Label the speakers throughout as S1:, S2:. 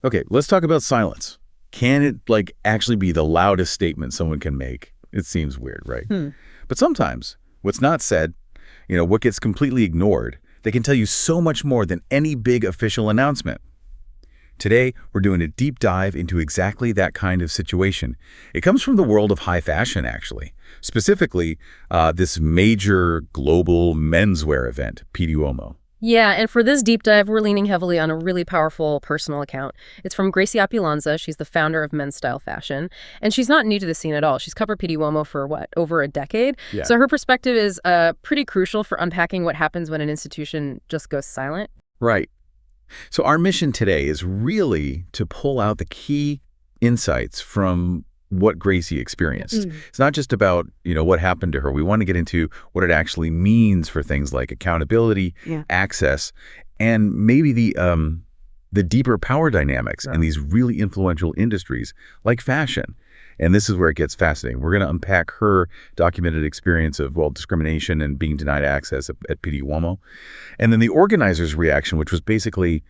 S1: Okay, let's talk about silence. Can it, actually be the loudest statement someone can make? It seems weird, right? But sometimes, what's not said, what gets completely ignored, they can tell you so much more than any big official announcement. Today, we're doing a deep dive into exactly that kind of situation. It comes from the world of high fashion, actually. Specifically, this major global menswear event, Pitti Uomo.
S2: Yeah, and for this deep dive, we're leaning heavily on a really powerful personal account. It's from Gracie Opulanza. She's the founder of Men's Style Fashion. And she's not new to the scene at all. She's covered Pitti Uomo for, over a decade?
S1: Yeah.
S2: So her perspective is pretty crucial for unpacking what happens when an institution just goes silent.
S1: Right. So our mission today is really to pull out the key insights from what Gracie experienced. It's not just about, what happened to her. We want to get into what it actually means for things like accountability, access, and maybe the deeper power dynamics in these really influential industries like fashion. And this is where it gets fascinating. We're going to unpack her documented experience of, discrimination and being denied access at Pitti Uomo. And then the organizers' reaction, which was basically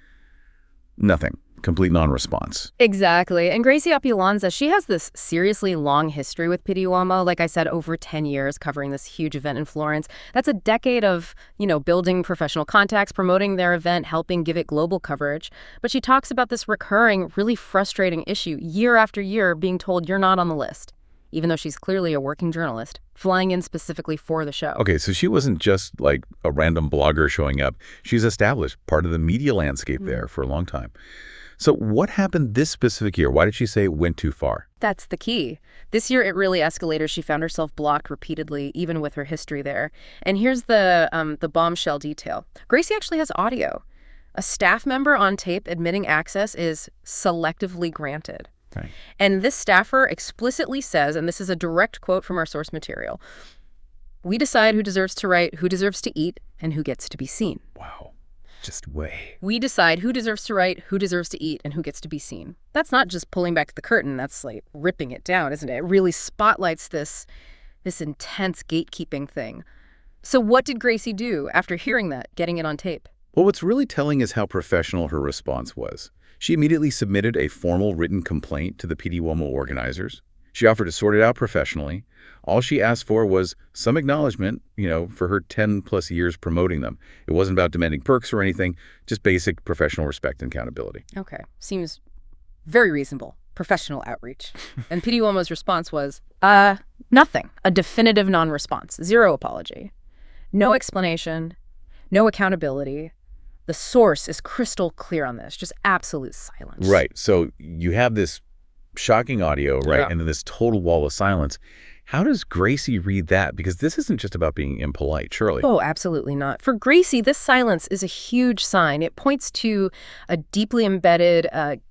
S1: nothing. Complete non-response.
S2: Exactly. And Gracie Opulanza, she has this seriously long history with Pitti Uomo. Like I said, over 10 years covering this huge event in Florence. That's a decade of, building professional contacts, promoting their event, helping give it global coverage. But she talks about this recurring, really frustrating issue year after year being told you're not on the list, even though she's clearly a working journalist, flying in specifically for the show.
S1: Okay, so she wasn't just like a random blogger showing up. She's established part of the media landscape there for a long time. So what happened this specific year? Why did she say it went too far?
S2: That's the key. This year, it really escalated. She found herself blocked repeatedly, even with her history there. And here's the bombshell detail. Gracie actually has audio. A staff member on tape admitting access is selectively granted.
S1: Right.
S2: And this staffer explicitly says, and this is a direct quote from our source material, "We decide who deserves to write, who deserves to eat, and who gets to be seen."
S1: Wow. Just way.
S2: We decide who deserves to write, who deserves to eat, and who gets to be seen. That's not just pulling back the curtain. That's like ripping it down, isn't it? It really spotlights this intense gatekeeping thing. So what did Gracie do after hearing that, getting it on tape?
S1: Well, what's really telling is how professional her response was. She immediately submitted a formal written complaint to the Pitti Uomo organizers. She offered to sort it out professionally. All she asked for was some acknowledgement, for her 10-plus years promoting them. It wasn't about demanding perks or anything, just basic professional respect and accountability.
S2: Okay. Seems very reasonable. Professional outreach. And Pitti Uomo's response was, nothing. A definitive non-response. Zero apology. No explanation. No accountability. The source is crystal clear on this. Just absolute silence.
S1: Right. So you have this shocking audio, right?
S2: Yeah.
S1: And then this total wall of silence. How does Gracie read that? Because this isn't just about being impolite, surely.
S2: Oh, absolutely not. For Gracie, this silence is a huge sign. It points to a deeply embedded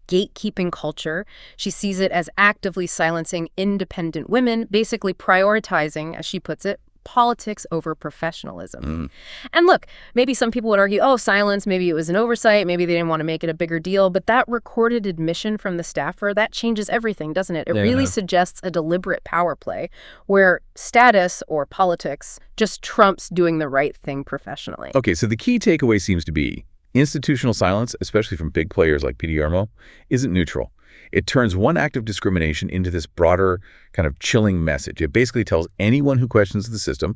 S2: gatekeeping culture. She sees it as actively silencing independent women, basically prioritizing, as she puts it, politics over professionalism. And look, maybe some people would argue, silence, maybe it was an oversight, maybe they didn't want to make it a bigger deal, but that recorded admission from the staffer, that changes everything, doesn't it? It really suggests a deliberate power play where status or politics just trumps doing the right thing professionally.
S1: Okay, so the key takeaway seems to be institutional silence, especially from big players like Pitti Uomo, isn't neutral. It turns one act of discrimination into this broader kind of chilling message. It basically tells anyone who questions the system,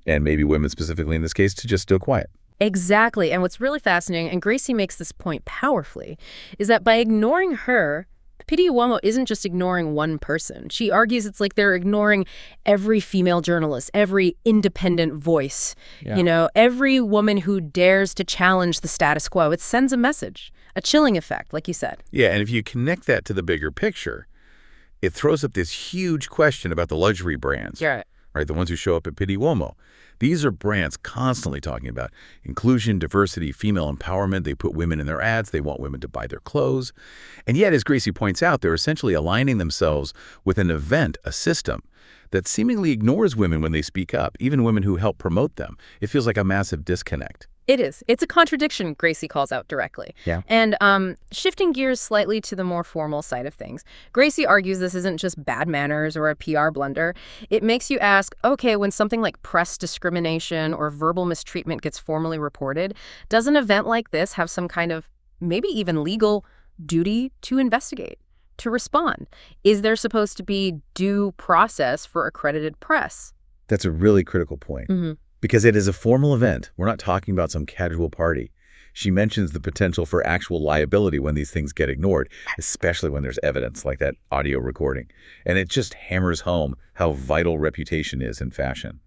S1: and maybe women specifically in this case, to just stay quiet.
S2: Exactly. And what's really fascinating, and Gracie makes this point powerfully, is that by ignoring her, Pitti Uomo isn't just ignoring one person. She argues it's like they're ignoring every female journalist, every independent voice, every woman who dares to challenge the status quo. It sends a message, a chilling effect, like you said.
S1: Yeah, and if you connect that to the bigger picture, it throws up this huge question about the luxury brands.
S2: Yeah.
S1: Right, the ones who show up at Pitti Uomo. These are brands constantly talking about inclusion, diversity, female empowerment. They put women in their ads. They want women to buy their clothes. And yet, as Gracie points out, they're essentially aligning themselves with an event, a system, that seemingly ignores women when they speak up, even women who help promote them. It feels like a massive disconnect.
S2: It is. It's a contradiction, Gracie calls out directly.
S1: Yeah.
S2: And shifting gears slightly to the more formal side of things, Gracie argues this isn't just bad manners or a PR blunder. It makes you ask, okay, when something like press discrimination or verbal mistreatment gets formally reported, does an event like this have some kind of maybe even legal duty to investigate, to respond? Is there supposed to be due process for accredited press?
S1: That's a really critical point. Because it is a formal event. We're not talking about some casual party. She mentions the potential for actual liability when these things get ignored, especially when there's evidence like that audio recording. And it just hammers home how vital reputation is in fashion.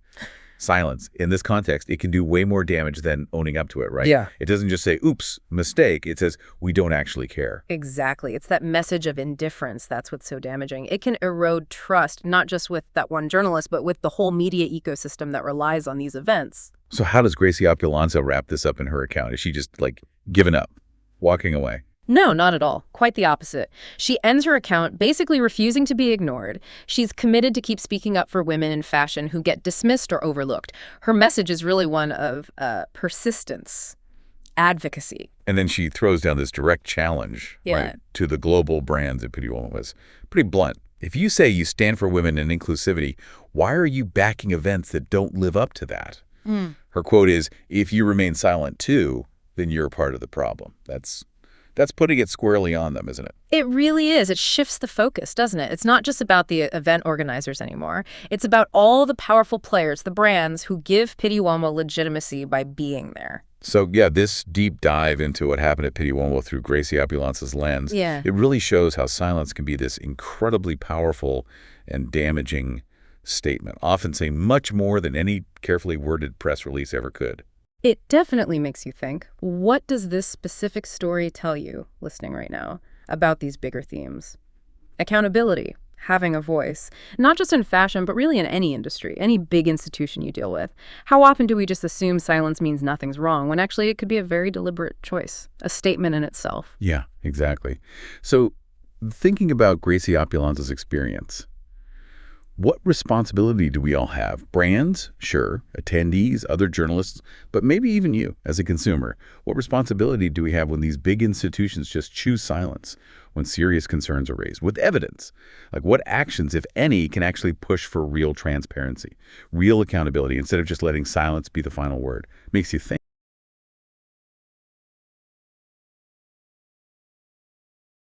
S1: Silence, in this context, it can do way more damage than owning up to it, right?
S2: Yeah.
S1: It doesn't just say, oops, mistake. It says, we don't actually care.
S2: Exactly. It's that message of indifference that's what's so damaging. It can erode trust, not just with that one journalist, but with the whole media ecosystem that relies on these events.
S1: So how does Gracie Opulanza wrap this up in her account? Is she just, like, giving up, walking away?
S2: No, not at all. Quite the opposite. She ends her account basically refusing to be ignored. She's committed to keep speaking up for women in fashion who get dismissed or overlooked. Her message is really one of persistence, advocacy.
S1: And then she throws down this direct challenge, right, to the global brands at Pitti Uomo. Was pretty blunt. If you say you stand for women and inclusivity, why are you backing events that don't live up to that? Her quote is, if you remain silent too, then you're part of the problem. That's putting it squarely on them, isn't it?
S2: It really is. It shifts the focus, doesn't it? It's not just about the event organizers anymore. It's about all the powerful players, the brands, who give Pitti Uomo legitimacy by being there.
S1: So, yeah, this deep dive into what happened at Pitti Uomo through Gracie Opulanza's lens, it really shows how silence can be this incredibly powerful and damaging statement, often saying much more than any carefully worded press release ever could.
S2: It definitely makes you think, what does this specific story tell you, listening right now, about these bigger themes? Accountability, having a voice, not just in fashion, but really in any industry, any big institution you deal with. How often do we just assume silence means nothing's wrong, when actually it could be a very deliberate choice, a statement in itself?
S1: Yeah, exactly. So thinking about Gracie Opulanza's experience, what responsibility do we all have? Brands, sure, attendees, other journalists, but maybe even you as a consumer. What responsibility do we have when these big institutions just choose silence when serious concerns are raised with evidence? Like, what actions, if any, can actually push for real transparency, real accountability, instead of just letting silence be the final word? Makes you think.